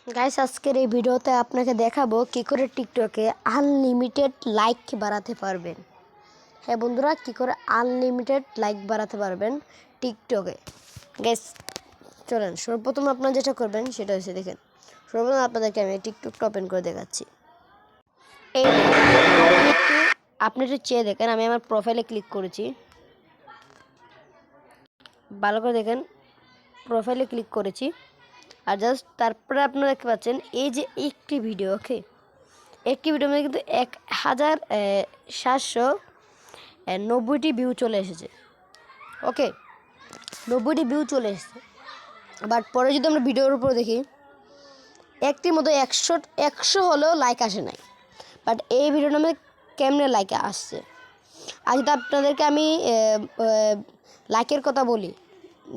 Guys আজকের এই ভিডিওতে আপনাকে দেখাবো কি করে টিকটকে আনলিমিটেড লাইক বাড়াতে পারবেন। হ্যাঁ বন্ধুরা, কি করে আনলিমিটেড লাইক বাড়াতে পারবেন টিকটকে। গাইস চলেন, সর্বপ্রথম আপনারা যেটা করবেন সেটা হচ্ছে, দেখেন সর্বপ্রথম আপনাদেরকে আমি টিকটকটা ওপেন করে দেখাচ্ছি। এই আপনি একটু চেয়ে দেখেন, আমি আমার প্রোফাইলে ক্লিক করেছি, ভালো করে দেখেন, প্রোফাইলে ক্লিক করেছি। আর জাস্ট তারপরে আপনারা দেখতে পাচ্ছেন এই যে একটি ভিডিও, ওকে, একটি ভিডিওর মধ্যে কিন্তু 1790টি ভিউ চলে এসেছে। ওকে, 90টি ভিউ চলে এসেছে। বাট পরে যদি আমরা ভিডিওর উপর দেখি, একটির মধ্যে 100 হলেও লাইক আসে নাই। বাট এই ভিডিওটার মধ্যে কেমনে লাইক আসছে। আর যদি আপনাদেরকে আমি লাইকের কথা বলি,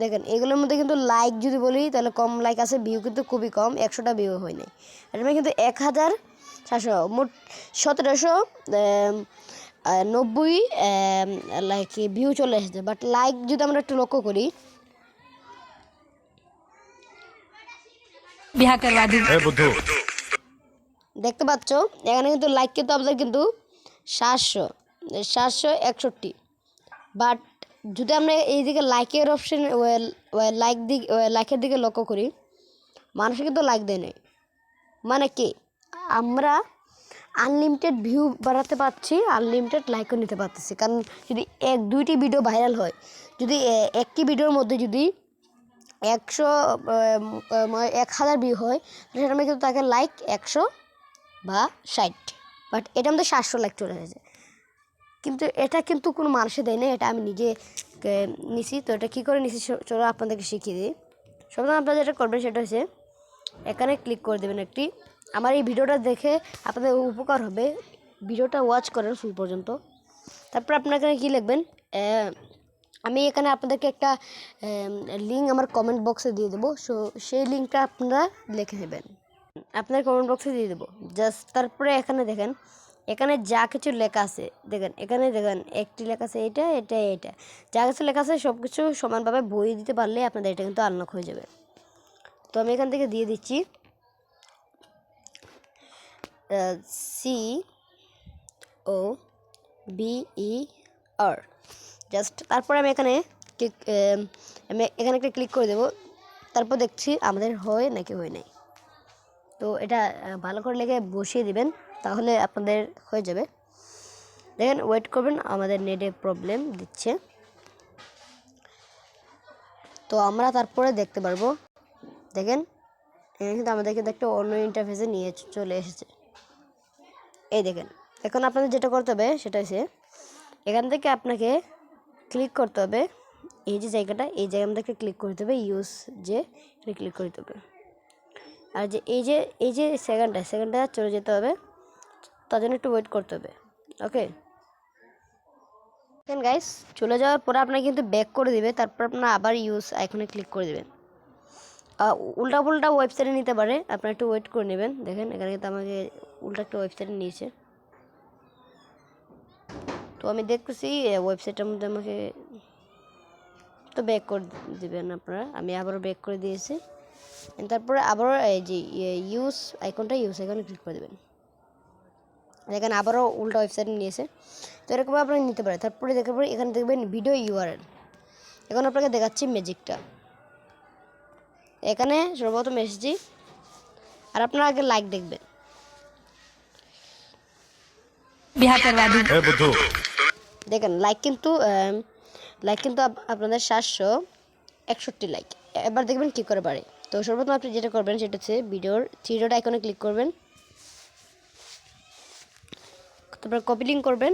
দেখেন এগুলোর মধ্যে কিন্তু লাইক যদি বলি তাহলে কম লাইক আছে, ভিউ কিন্তু খুবই কম, 100টা ভিউ হয় নাই। এর মধ্যে কিন্তু 1700 মোট 1790 লাইক ভিউ চলে এসেছে। বাট লাইক যদি আমরা একটু লক্ষ্য করি, দেখতে পাচ্ছ এখানে কিন্তু লাইক কিন্তু আপনাদের কিন্তু 761। বাট যদি আমরা এইদিকে লাইকের অপশন লাইকের দিকে লক্ষ্য করি, মানুষ কিন্তু লাইক দেয় নাই। মানে কি, আমরা আনলিমিটেড ভিউ বাড়াতে পারছি, আনলিমিটেড লাইকও নিতে পারতেছি। কারণ যদি 1-2টি ভিডিও ভাইরাল হয়, যদি একটি ভিডিওর মধ্যে যদি 1000 ভিউ হয়, সেটার মধ্যে কিন্তু তাকে লাইক 100 বা 60। বাট এটা আমাদের 700 লাইক চলে এসেছে। কিন্তু এটা কিন্তু কোনো মানুষে দেয় না, এটা আমি নিজে নিছি। তো এটা কী করে নিছি চলো আপনাদেরকে শিখিয়ে দিই। সবসময় আপনারা যেটা করবেন সেটা হচ্ছে, এখানে ক্লিক করে দেবেন একটি। আমার এই ভিডিওটা দেখে আপনাদের উপকার হবে, ভিডিওটা ওয়াচ করেন ফুল পর্যন্ত। তারপর আপনারা এখানে কী লিখবেন, আমি এখানে আপনাদেরকে একটা লিঙ্ক আমার কমেন্ট বক্সে দিয়ে দেবো। সো সেই লিঙ্কটা আপনারা লিখে নেবেন, আপনার কমেন্ট বক্সে দিয়ে দেবো। জাস্ট তারপরে এখানে দেখেন, এখানে যা কিছু লেখা আছে, দেখেন এখানে দেখেন একটি লেখা আছে, এটা যা কিছু লেখা আছে সব কিছু সমানভাবে বই দিতে পারলে আপনাদের এটা কিন্তু আনলক হয়ে যাবে। তো আমি এখান থেকে দিয়ে দিচ্ছি COBER। জাস্ট তারপরে আমি এখানে একটা ক্লিক করে দেবো। তারপর দেখছি আমাদের হয় নাকি হয় নাই। তো এটা ভালো করে লেগে বসিয়ে দিবেন, তাহলে আপনাদের হয়ে যাবে। দেখেন ওয়েট করবেন, আমাদের নেটে প্রবলেম দিচ্ছে। তো আমরা তারপরে দেখতে পারবো, দেখেন এখানে কিন্তু আমাদেরকে একটা অন্য ইন্টারফেসে নিয়ে চলে এসেছে। এই দেখেন, এখন আপনাদের যেটা করতে হবে সেটা হচ্ছে, এখান থেকে আপনাকে ক্লিক করতে হবে এই যে জায়গাটা, এই জায়গা আমাদেরকে ক্লিক করতে হবে, ইউজ যে ক্লিক করতে হবে। আর যে এই যে সেকেন্ডটা চলে যেতে হবে, তার জন্য একটু ওয়েট করতে হবে। ওকে দেখেন গাইস, চলে যাওয়ার পরে আপনাকে কিন্তু ব্যাক করে দিবে। তারপর আপনার আবার ইউজ আইকনে ক্লিক করে দেবেন। উল্টা পুল্টা ওয়েবসাইটে নিতে পারে, আপনারা একটু ওয়েট করে নেবেন। দেখেন এখানে কিন্তু আমাকে উল্টা একটা ওয়েবসাইটে নিয়েছে। তো আমি দেখতেছি ওয়েবসাইটের মধ্যে আমাকে তো ব্যাক করে দেবেন আপনারা। আমি আবারও ব্যাক করে দিয়েছি। তারপরে আবারও এই যে ইউজ আইকনে ক্লিক করে দেবেন। দেখেন আবারও উল্টা ওয়েবসাইটে নিয়েছে। তো এরকম আপনারা নিতে পারেন। তারপরে দেখার পরে এখানে দেখবেন ভিডিও URL। এখন আপনাকে দেখাচ্ছি ম্যাজিকটা। এখানে সর্বপ্রথম এসেছি, আর আপনারা আগে লাইক দেখবেন। দেখেন লাইক কিন্তু আপনাদের 761 লাইক। এবার দেখবেন কী করে বাড়ে। তো সর্বপ্রথম আপনি যেটা করবেন সেটা হচ্ছে ভিডিওর 3 ডট আইকনে ক্লিক করবেন, তারপর কপি লিঙ্ক করবেন,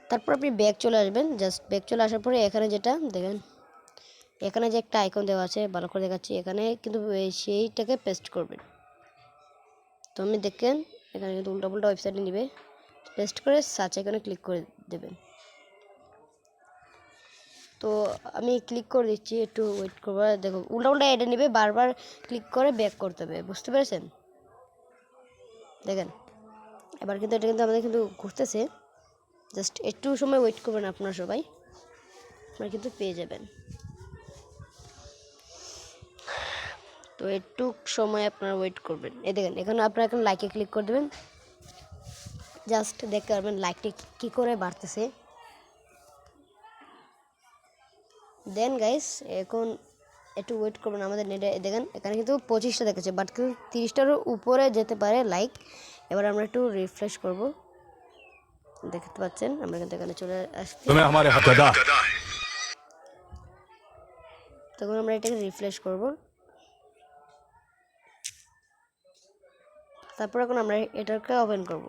তারপর আপনি ব্যাক চলে আসবেন। জাস্ট ব্যাক চলে আসার পরে এখানে যেটা দেখেন, এখানে যে একটা আইকন দেওয়া আছে, ভালো করে দেখাচ্ছি, এখানে কিন্তু সেইটাকে পেস্ট করবেন। তো আমি দেখেন এখানে কিন্তু উল্টাপুল্টা ওয়েবসাইটে নেবে, পেস্ট করে সার্চ আইকনে ক্লিক করে দেবেন। তো আমি ক্লিক করে দিচ্ছি, একটু ওয়েট করবো। দেখো উল্টা এটা নেবে, বারবার ক্লিক করে ব্যাক করতে হবে, বুঝতে পেরেছেন? দেখেন এবার কিন্তু এটা কিন্তু আমাদের কিন্তু ঘুরতেছে। জাস্ট একটু সময় ওয়েট করবেন আপনারা সবাই, আপনারা কিন্তু পেয়ে যাবেন। তো একটু সময় আপনারা ওয়েট করবেন। এই দেখেন এখানে আপনারা এখন লাইকে ক্লিক করে দেবেন, জাস্ট দেখতে পারবেন লাইকটি কী করে বাড়তেছে। দেন গাইস এখন একটু ওয়েট করবেন আমাদের নেটে। দেখেন এখানে কিন্তু 25টা দেখাচ্ছে, বাট কিন্তু 30টারও উপরে যেতে পারে লাইক। এবার আমরা একটু রিফ্রেশ করব, দেখতে পাচ্ছেন আমরা কিন্তু এখানে চলে আসছি। তখন আমরা এটাকে রিফ্রেশ করব, তারপর এখন আমরা এটাকে ওপেন করব।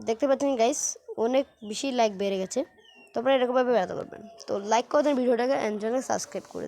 দেখতে পাচ্ছেন গাইস অনেক বেশি লাইক বেড়ে গেছে। তারপরে এরকমভাবে বেড়াতে পারবেন। তো লাইক করে দেন ভিডিওটাকে, এন্ড সাবস্ক্রাইব করে দেন।